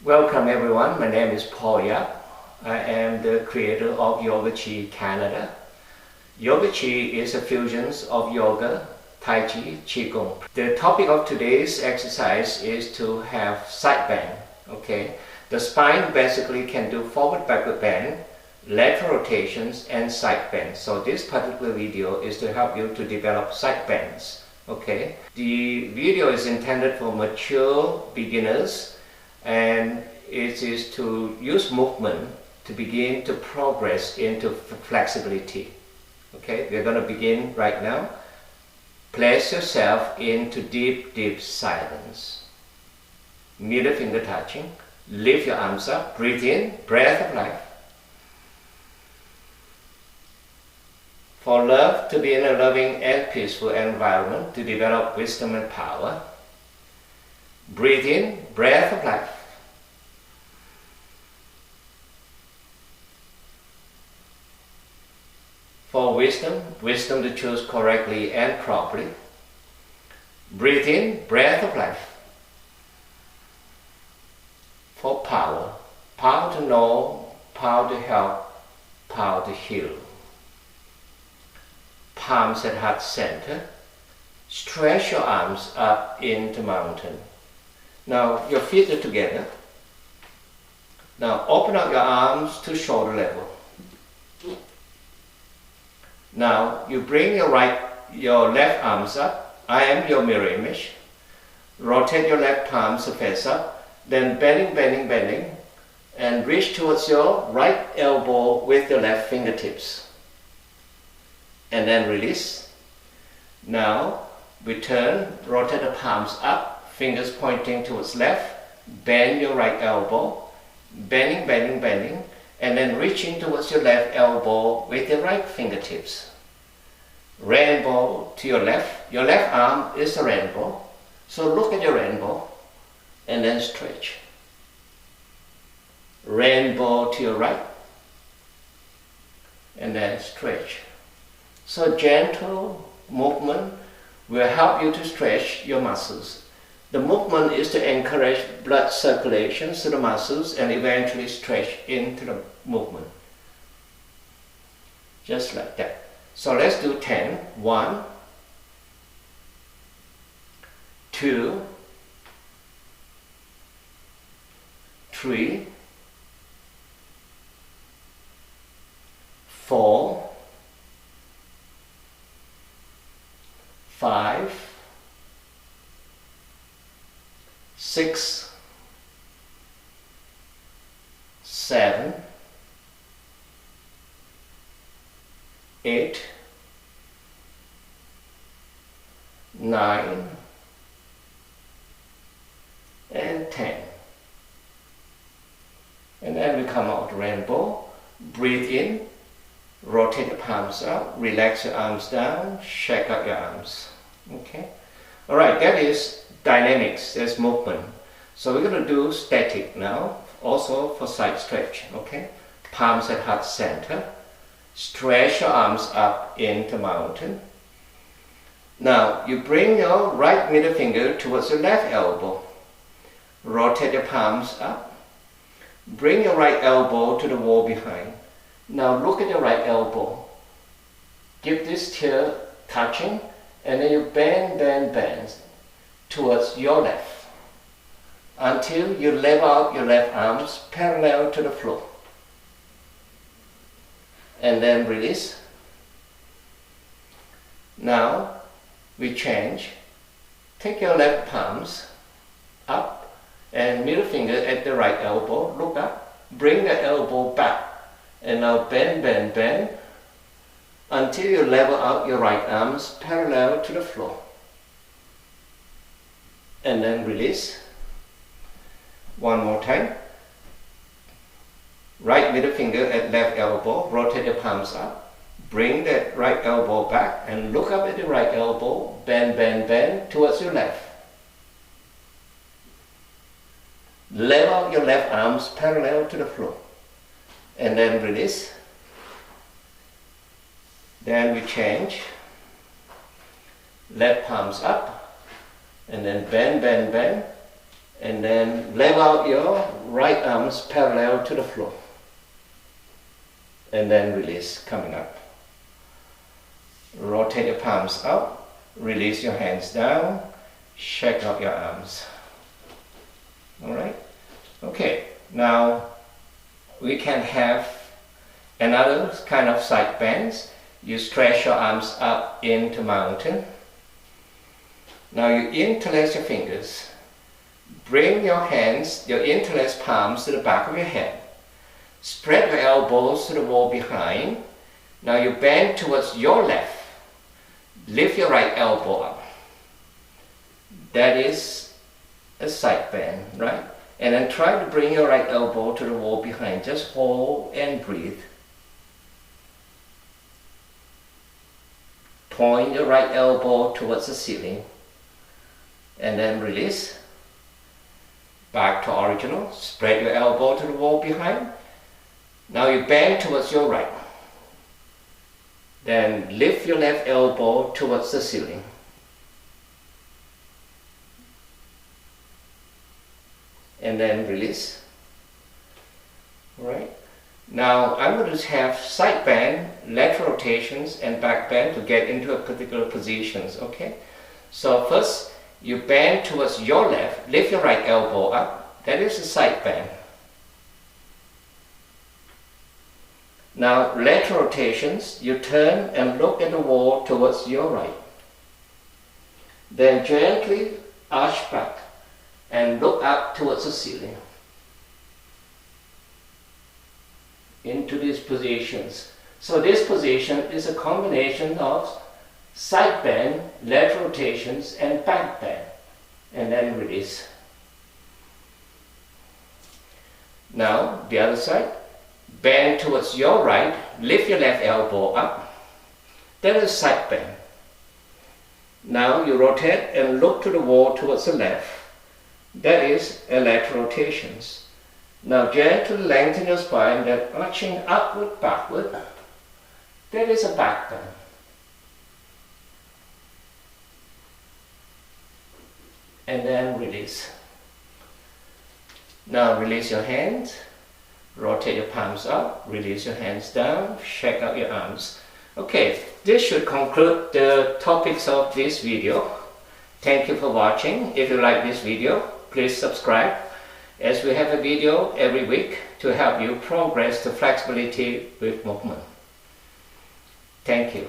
Welcome everyone, my name is Paul Yapp. I am the creator of YogaChi Canada. YogaChi is a fusion of yoga, tai chi, chi-gong. The topic of today's exercise is to have side bend. Okay, the spine basically can do forward backward bend, lateral rotations and side bends. So this particular video is to help you to develop side bends. Okay, the video is intended for mature beginners, and it is to use movement to begin to progress into flexibility. Okay, we're going to begin right now. Place yourself into deep silence. Middle finger touching. Lift your arms up. Breathe in. Breath of life. For love to be in a loving and peaceful environment, to develop wisdom and power. Breathe in. Breath of life. For wisdom to choose correctly and properly. Breathe in, breath of life. For power to know, power to help, power to heal. Palms at heart center. Stretch your arms up into mountain. Now your feet are together. Now open up your arms to shoulder level. Now you bring your left arms up. I am your mirror image. Rotate your left palms to face up. Then bending, and reach towards your right elbow with your left fingertips. And then release. Now we turn, rotate the palms up, fingers pointing towards left. Bend your right elbow. Bending. And then reaching towards your left elbow with your right fingertips. Rainbow to your left. Your left arm is a rainbow. So look at your rainbow and then stretch. Rainbow to your right and then stretch. So gentle movement will help you to stretch your muscles. The movement is to encourage blood circulation to the muscles and eventually stretch into the movement. Just like that. So let's do 10. 1, 2, 3, 4, 5, 6, 7, 8, 9, and 10. And then we come out rainbow. Breathe in, rotate the palms up, relax your arms down, shake out your arms. Okay? Alright, that is dynamics, that's movement. So we're going to do static now, also for side stretch. Okay? Palms at heart center. Stretch your arms up into mountain. Now you bring your right middle finger towards your left elbow. Rotate your palms up. Bring your right elbow to the wall behind. Now look at your right elbow. Give this tear touching, and then you bend towards your left until you level out your left arms parallel to the floor. And then release. Now we change. Take your left palms up and middle finger at the right elbow. Look up. Bring the elbow back. And now bend until you level out your right arms parallel to the floor. And then release. One more time. Right middle finger at left elbow, rotate the palms up. Bring the right elbow back and look up at the right elbow. Bend towards your left. Level out your left arms parallel to the floor. And then release. Then we change. Left palms up. And then bend. And then level out your right arms parallel to the floor. And then release, coming up. Rotate your palms up, release your hands down, shake out your arms. Alright? Okay, now we can have another kind of side bends. You stretch your arms up into mountain. Now you interlace your fingers. Bring your hands, your interlaced palms to the back of your head. Spread your elbows to the wall behind. Now you bend towards your left. Lift your right elbow up. That is a side bend, right? And then try to bring your right elbow to the wall behind. Just hold and breathe. Point your right elbow towards the ceiling. And then release. Back to original. Spread your elbow to the wall behind. Now you bend towards your right. Then lift your left elbow towards the ceiling. And then release. Alright. Now I'm going to have side bend, lateral rotations, and back bend to get into a particular positions. Okay. So first you bend towards your left, lift your right elbow up. That is a side bend. Now lateral rotations, you turn and look at the wall towards your right. Then gently arch back and look up towards the ceiling. Into these positions. So this position is a combination of side bend, lateral rotations, and back bend. And then release. Now the other side. Bend towards your right, lift your left elbow up. That is side bend. Now you rotate and look to the wall towards the left. That is a lateral rotations. Now gently lengthen your spine, then arching upward, backward. That is a back bend. And then release. Now release your hands. Rotate your palms up, release your hands down, shake out your arms. Okay, this should conclude the topics of this video. Thank you for watching. If you like this video, please subscribe, as we have a video every week to help you progress to flexibility with movement. Thank you.